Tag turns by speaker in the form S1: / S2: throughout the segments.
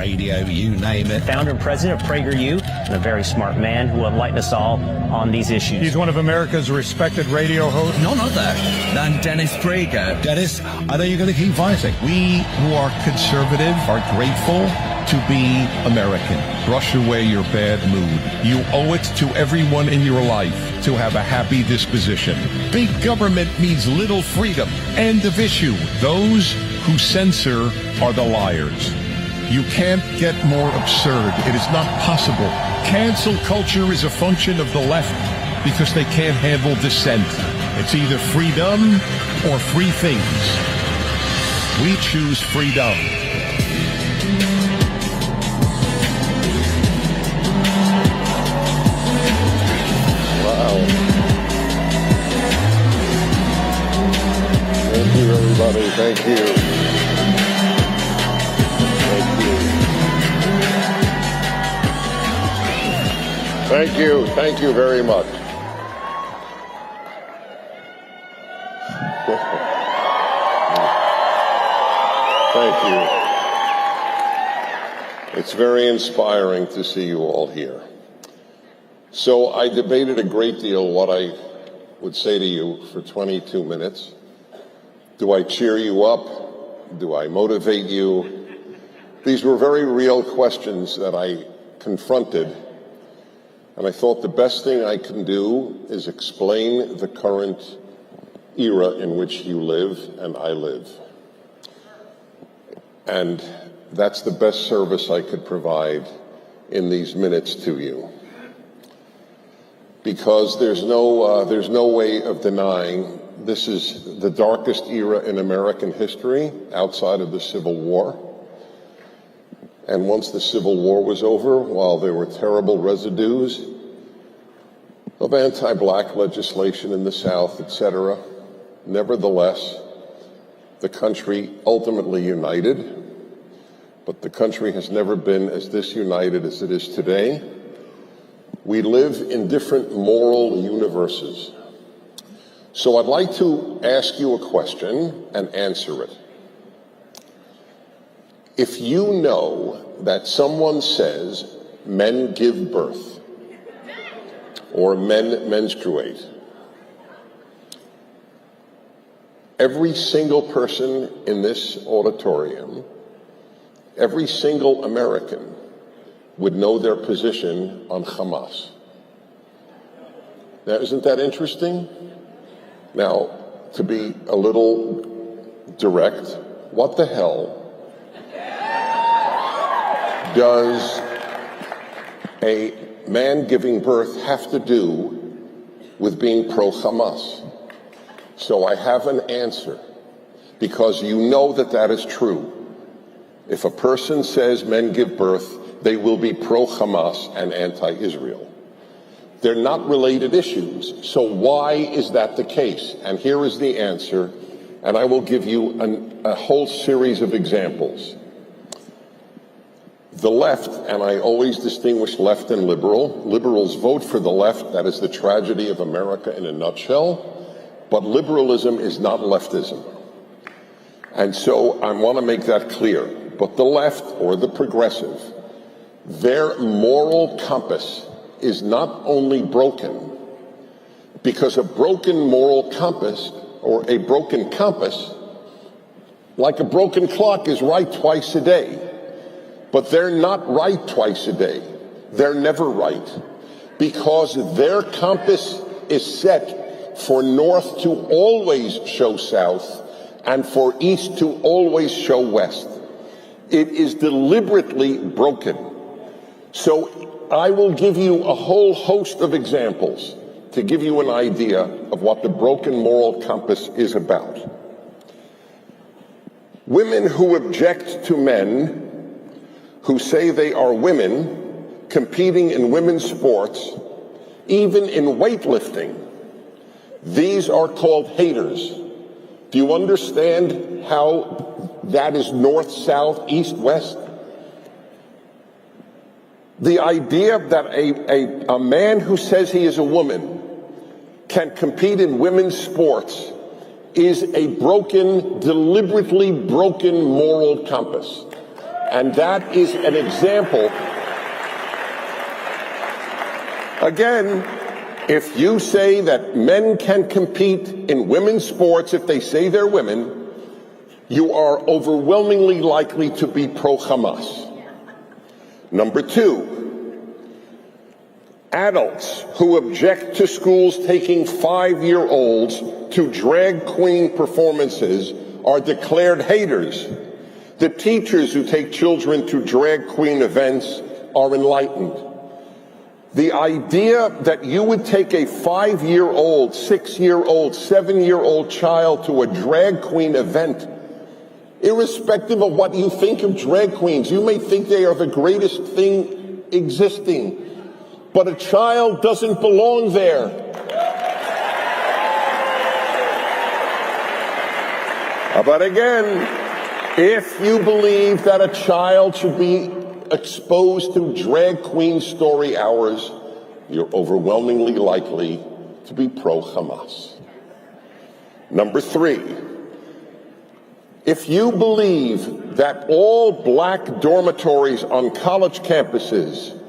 S1: Radio, you name it.
S2: Founder and president of Prager and a very smart man who will enlighten us all on these issues.
S3: He's one of America's respected radio hosts.
S1: None other than Dennis Prager. Dennis, I know you're going to keep fighting. We who are conservative are grateful to be American. Brush away your bad mood. You owe it to everyone in your life to have a happy disposition. Big government means little freedom. End of issue. Those who censor are the liars. You can't get more absurd. It is not possible. Cancel culture is a function of the left because they can't handle dissent. It's either freedom or free things. We choose freedom.
S4: Wow. Thank you, everybody. Thank you. Thank you. Thank you very much. Thank you. It's very inspiring to see you all here. So I debated a great deal what I would say to you for 22 minutes. Do I cheer you up? Do I motivate you? These were very real questions that I confronted. And I thought the best thing I can do is explain the current era in which you live and I live. And that's the best service I could provide in these minutes to you. Because there's no way of denying this is the darkest era in American history outside of the Civil War. And once the Civil War was over, while there were terrible residues of anti-black legislation in the South, etc., nevertheless, the country ultimately united, but the country has never been as disunited as it is today. We live in different moral universes. So I'd like to ask you a question and answer it. If you know that someone says men give birth or men menstruate, every single person in this auditorium, every single American would know their position on Hamas. Now, isn't that interesting? Now, to be a little direct, what the hell does a man giving birth have to do with being pro-Hamas? So I have an answer, because you know that that is true. If a person says men give birth, they will be pro-Hamas and anti-Israel. They're not related issues. So why is that the case? And here is the answer, and I will give you a whole series of examples. The left, and I always distinguish left and liberal. Liberals vote for the left. That is the tragedy of America in a nutshell. But liberalism is not leftism. And so I want to make that clear. But the left, or the progressive, their moral compass is not only broken, because a broken moral compass, or a broken compass, like a broken clock, is right twice a day. But they're not right twice a day. They're never right, because their compass is set for north to always show south and for east to always show west. It is deliberately broken. So I will give you a whole host of examples to give you an idea of what the broken moral compass is about. Women who object to men who say they are women competing in women's sports, even in weightlifting, these are called haters. Do you understand how that is north, south, east, west? The idea that a man who says he is a woman can compete in women's sports is a broken, deliberately broken moral compass. And that is an example. Again, if you say that men can compete in women's sports if they say they're women, you are overwhelmingly likely to be pro-Hamas. Number two, adults who object to schools taking 5-year-olds to drag queen performances are declared haters. The teachers who take children to drag queen events are enlightened. The idea that you would take a 5-year-old, 6-year-old, 7-year-old child to a drag queen event, irrespective of what you think of drag queens, you may think they are the greatest thing existing, but a child doesn't belong there. But again, if you believe that a child should be exposed to drag queen story hours, you're overwhelmingly likely to be pro-Hamas. Number three, if you believe that all black dormitories on college campuses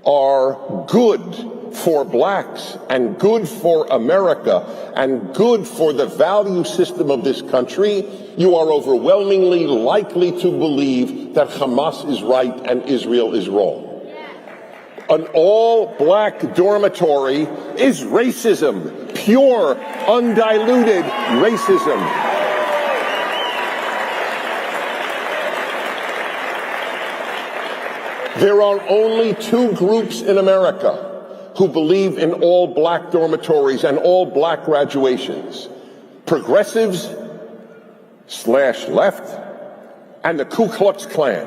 S4: are good for blacks and good for America and good for the value system of this country, you are overwhelmingly likely to believe that Hamas is right and Israel is wrong. An all-black dormitory is racism, pure, undiluted racism. There are only two groups in America who believe in all black dormitories and all black graduations: progressives / left and the Ku Klux Klan.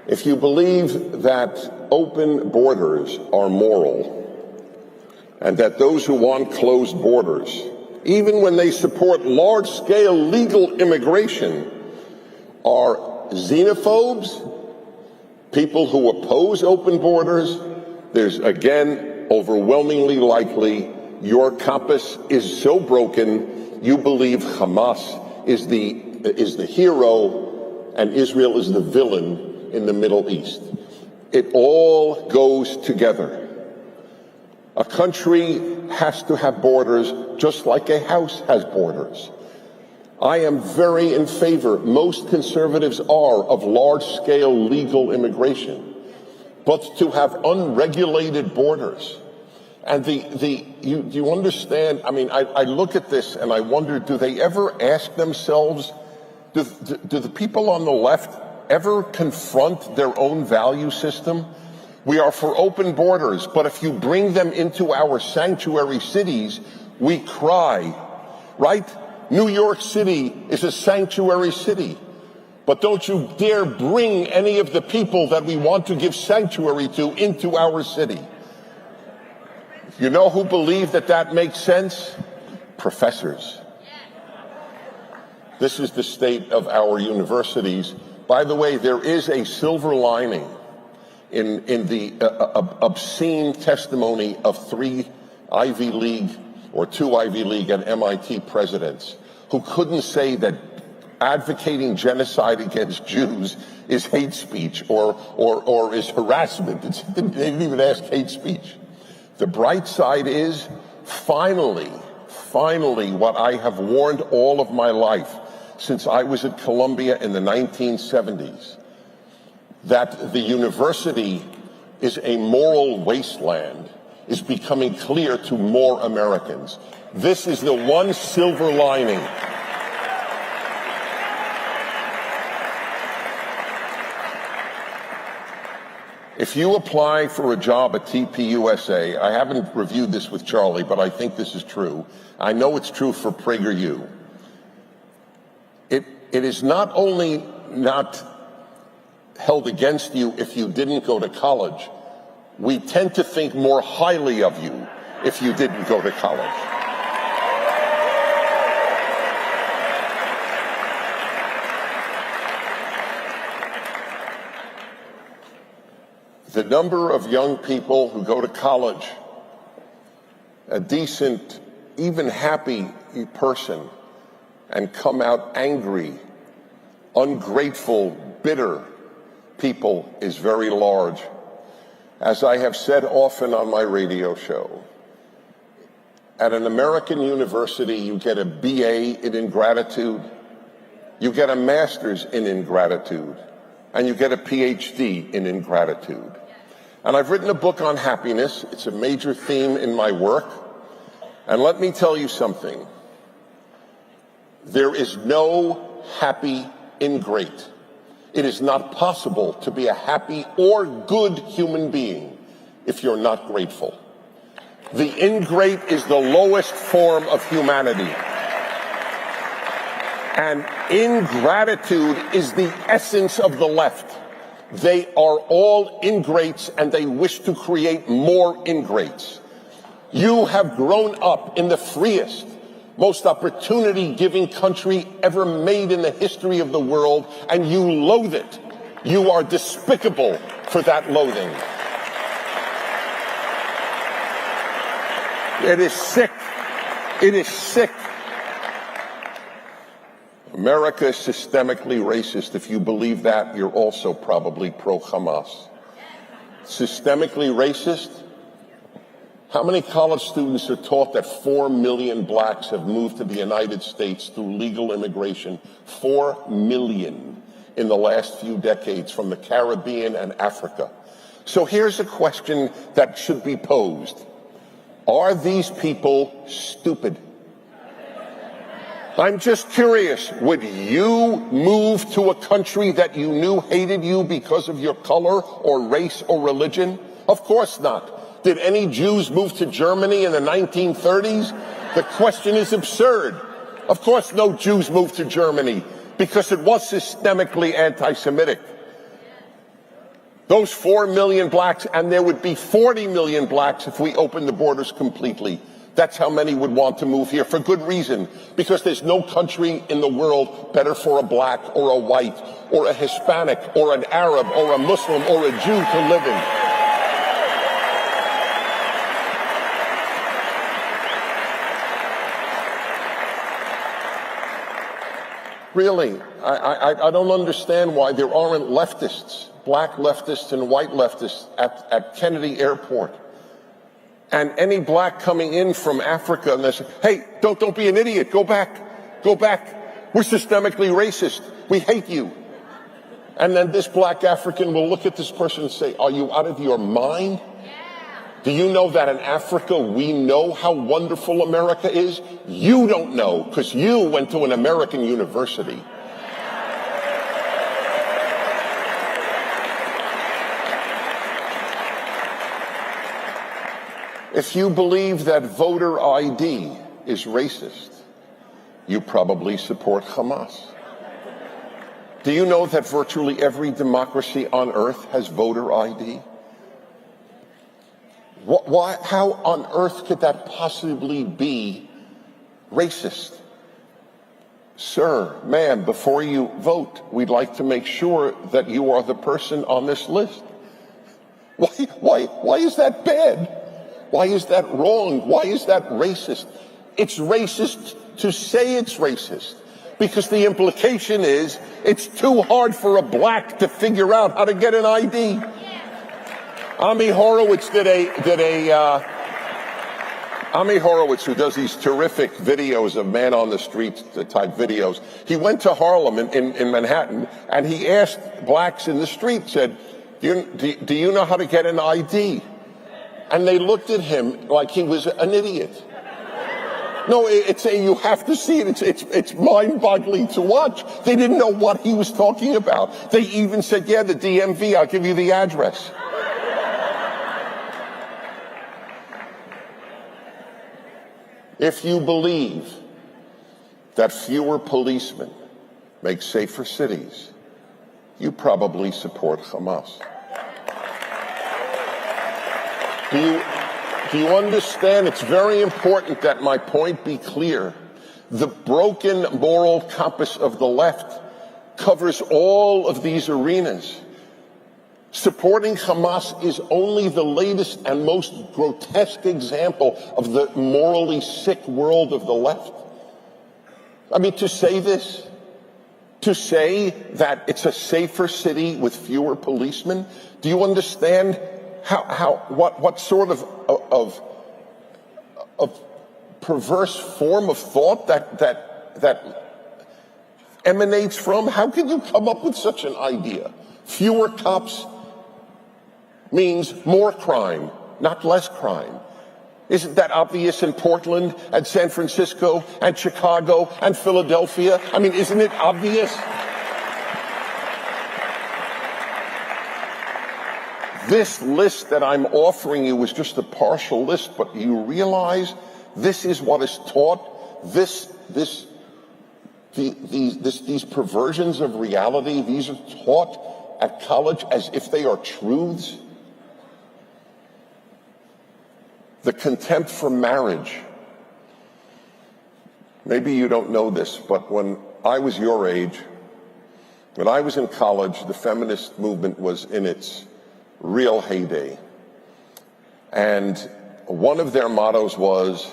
S4: If you believe that open borders are moral and that those who want closed borders, even when they support large-scale legal immigration, are xenophobes, people who oppose open borders, there's again overwhelmingly likely your compass is so broken you believe Hamas is the hero and Israel is the villain in the Middle East. It all goes together. A country has to have borders just like a house has borders. I am very in favor, most conservatives are, of large-scale legal immigration. But to have unregulated borders, and do you understand? I mean, I look at this and I wonder, do they ever ask themselves, do the people on the left ever confront their own value system? We are for open borders, but if you bring them into our sanctuary cities, we cry, right? New York City is a sanctuary city, but don't you dare bring any of the people that we want to give sanctuary to into our city. You know who believe that that makes sense? Professors. This is the state of our universities. By the way, there is a silver lining in the obscene testimony of 3 Ivy League or 2 Ivy League and MIT presidents who couldn't say that advocating genocide against Jews is hate speech or is harassment. They didn't even ask hate speech. The bright side is, finally, what I have warned all of my life since I was at Columbia in the 1970s, that the university is a moral wasteland, is becoming clear to more Americans. This is the one silver lining. If you apply for a job at TPUSA, I haven't reviewed this with Charlie, but I think this is true. I know it's true for PragerU. It is not only not held against you if you didn't go to college, we tend to think more highly of you if you didn't go to college. The number of young people who go to college, a decent even happy person and come out angry, ungrateful, bitter people is very large. As I have said often on my radio show, at an American university, you get a BA in ingratitude, you get a master's in ingratitude, and you get a PhD in ingratitude. And I've written a book on happiness. It's a major theme in my work. And let me tell you something. There is no happy ingrate. It is not possible to be a happy or good human being if you're not grateful. The ingrate is the lowest form of humanity. And ingratitude is the essence of the left. They are all ingrates, and they wish to create more ingrates. You have grown up in the freest, most opportunity-giving country ever made in the history of the world, and you loathe it. You are despicable for that loathing. It is sick. It is sick. America is systemically racist. If you believe that, you're also probably pro-Hamas. Systemically racist? How many college students are taught that 4 million blacks have moved to the United States through legal immigration? 4 million in the last few decades from the Caribbean and Africa. So here's a question that should be posed. Are these people stupid? I'm just curious, would you move to a country that you knew hated you because of your color or race or religion? Of course not. Did any Jews move to Germany in the 1930s? The question is absurd. Of course no Jews moved to Germany because it was systemically anti-Semitic. Those 4 million blacks, and there would be 40 million blacks if we opened the borders completely. That's how many would want to move here, for good reason, because there's no country in the world better for a black or a white or a Hispanic or an Arab or a Muslim or a Jew to live in. Really, I don't understand why there aren't leftists, black leftists and white leftists at Kennedy Airport. And any black coming in from Africa, and they say, hey, don't be an idiot, go back, we're systemically racist, we hate you. And then this black African will look at this person and say, are you out of your mind? Do you know that in Africa we know how wonderful America is? You don't know, because you went to an American university. If you believe that voter ID is racist, you probably support Hamas. Do you know that virtually every democracy on earth has voter ID? How on earth could that possibly be racist? Sir, ma'am, before you vote, we'd like to make sure that you are the person on this list. Why is that bad? Why is that wrong? Why is that racist? It's racist to say it's racist, because the implication is it's too hard for a black to figure out how to get an ID. Ami Horowitz Ami Horowitz, who does these terrific videos of man on the street type videos, he went to Harlem in Manhattan, and he asked blacks in the street, said, do you know how to get an ID? And they looked at him like he was an idiot. No, you have to see it. It's mind-boggling to watch. They didn't know what he was talking about. They even said, yeah, the DMV, I'll give you the address. If you believe that fewer policemen make safer cities, you probably support Hamas. Do you understand? It's very important that my point be clear. The broken moral compass of the left covers all of these arenas. Supporting Hamas is only the latest and most grotesque example of the morally sick world of the left. I mean, to say this, to say that it's a safer city with fewer policemen, do you understand what sort of perverse form of thought that emanates from? How can you come up with such an idea? Fewer cops means more crime, not less crime. Isn't that obvious in Portland and San Francisco and Chicago and Philadelphia? I mean, isn't it obvious? This list that I'm offering you is just a partial list, but you realize this is what is taught. These perversions of reality, these are taught at college as if they are truths. The contempt for marriage. Maybe you don't know this, but when I was your age, when I was in college, the feminist movement was in its real heyday. And one of their mottos was,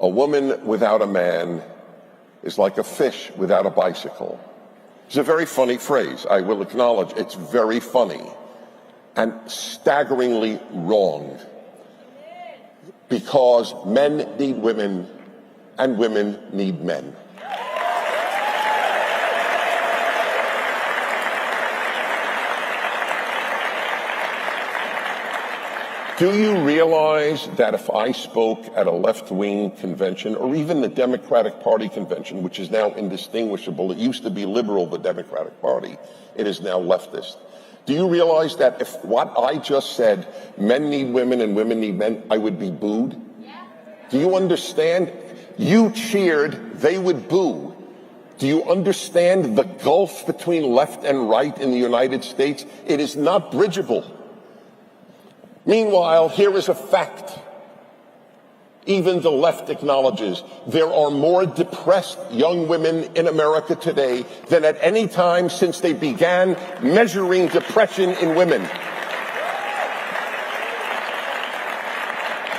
S4: a woman without a man is like a fish without a bicycle. It's a very funny phrase. I will acknowledge it's very funny and staggeringly wrong. Because men need women and women need men. Do you realize that if I spoke at a left-wing convention, or even the Democratic Party convention, which is now indistinguishable, it used to be liberal, the Democratic Party, it is now leftist. Do you realize that if what I just said, men need women and women need men, I would be booed? Do you understand? You cheered, they would boo. Do you understand the gulf between left and right in the United States? It is not bridgeable. Meanwhile, here is a fact. Even the left acknowledges there are more depressed young women in America today than at any time since they began measuring depression in women.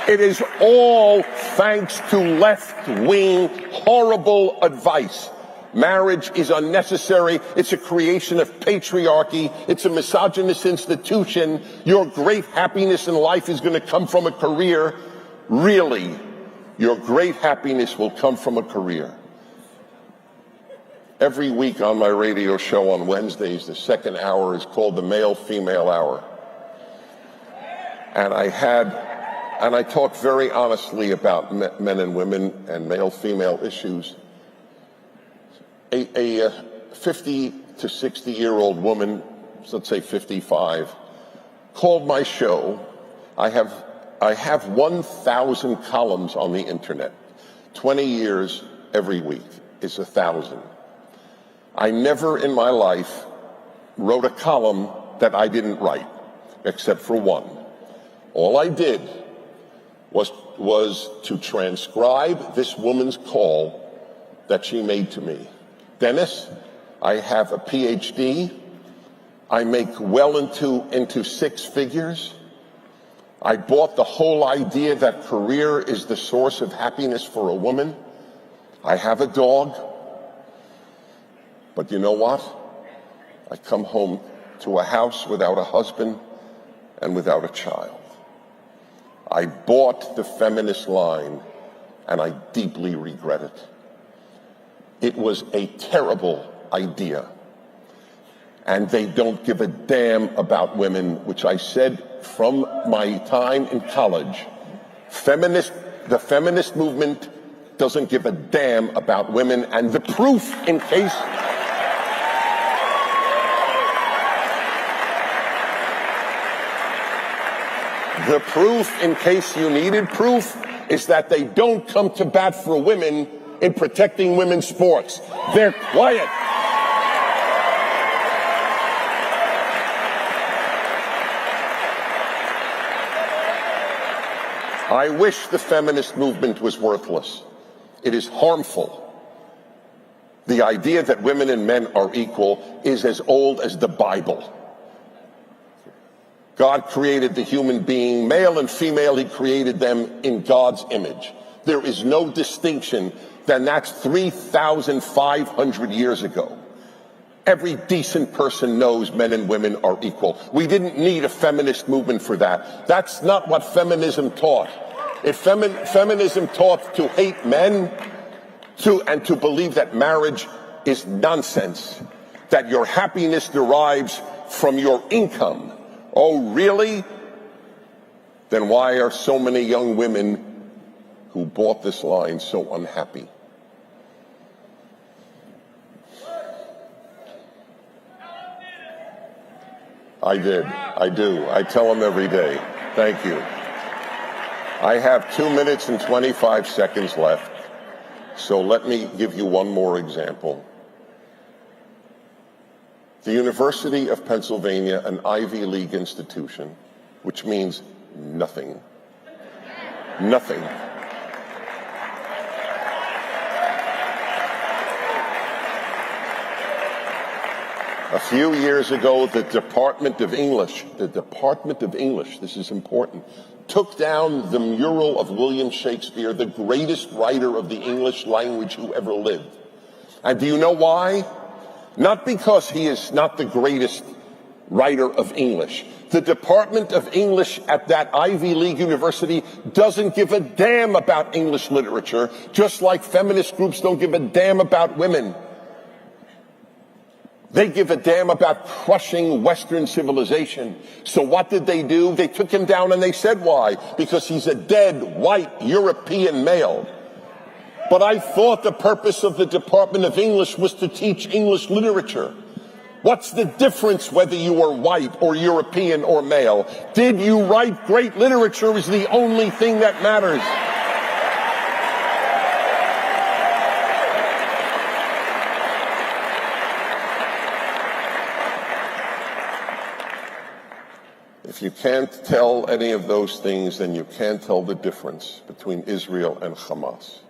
S4: It is all thanks to left-wing horrible advice. Marriage is unnecessary. It's a creation of patriarchy. It's a misogynist institution. Your great happiness in life is going to come from a career. Really, your great happiness will come from a career. Every week on my radio show on Wednesdays, the second hour is called the Male-Female Hour. And I talk very honestly about men and women and male-female issues. A 50 to 60-year-old woman, let's say 55, called my show. I have 1,000 columns on the internet. 20 years every week is 1,000. I never in my life wrote a column that I didn't write, except for one. All I did was to transcribe this woman's call that she made to me. Dennis, I have a PhD. I make well into six figures. I bought the whole idea that career is the source of happiness for a woman. I have a dog. But you know what? I come home to a house without a husband and without a child. I bought the feminist line, and I deeply regret it. It was a terrible idea. And they don't give a damn about women, which I said from my time in college. The feminist movement doesn't give a damn about women, and the proof, in case you needed proof, is that they don't come to bat for women in protecting women's sports. They're quiet. I wish the feminist movement was worthless. It is harmful. The idea that women and men are equal is as old as the Bible. God created the human being, male and female, he created them in God's image. There is no distinction. Then that's 3,500 years ago. Every decent person knows men and women are equal. We didn't need a feminist movement for that. That's not what feminism taught. If feminism taught to hate men and to believe that marriage is nonsense, that your happiness derives from your income. Oh, really? Then why are so many young women who bought this line so unhappy? I did. I do. I tell them every day. Thank you. I have 2 minutes and 25 seconds left, so let me give you one more example. The University of Pennsylvania, an Ivy League institution, which means nothing. Nothing. A few years ago, the Department of English, this is important, took down the mural of William Shakespeare, the greatest writer of the English language who ever lived. And do you know why? Not because he is not the greatest writer of English. The Department of English at that Ivy League university doesn't give a damn about English literature, just like feminist groups don't give a damn about women. They give a damn about crushing Western civilization. So what did they do? They took him down, and they said why? Because he's a dead, white, European male. But I thought the purpose of the Department of English was to teach English literature. What's the difference whether you are white or European or male? Did you write great literature is the only thing that matters. If you can't tell any of those things, then you can't tell the difference between Israel and Hamas.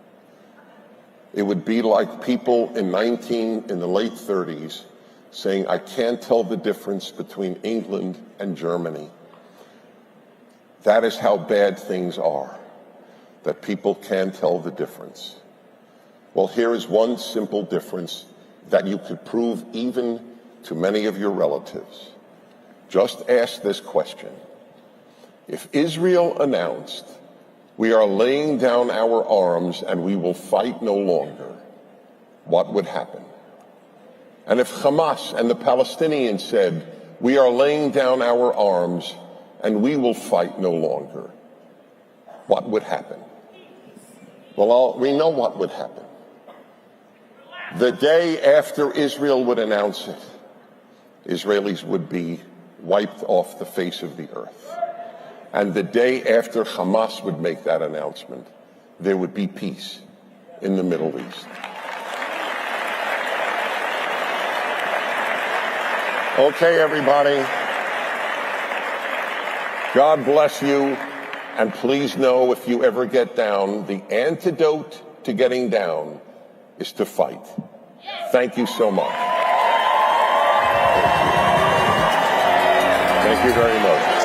S4: It would be like people in the late 30s saying, I can't tell the difference between England and Germany. That is how bad things are, that people can't tell the difference. Well, here is one simple difference that you could prove even to many of your relatives. Just ask this question. If Israel announced, we are laying down our arms and we will fight no longer, what would happen? And if Hamas and the Palestinians said, we are laying down our arms and we will fight no longer, what would happen? Well, we know what would happen. The day after Israel would announce it, Israelis would be wiped off the face of the earth. And the day after Hamas would make that announcement, there would be peace in the Middle East. Okay, everybody. God bless you. And please know, if you ever get down, the antidote to getting down is to fight. Thank you so much. Thank you very much.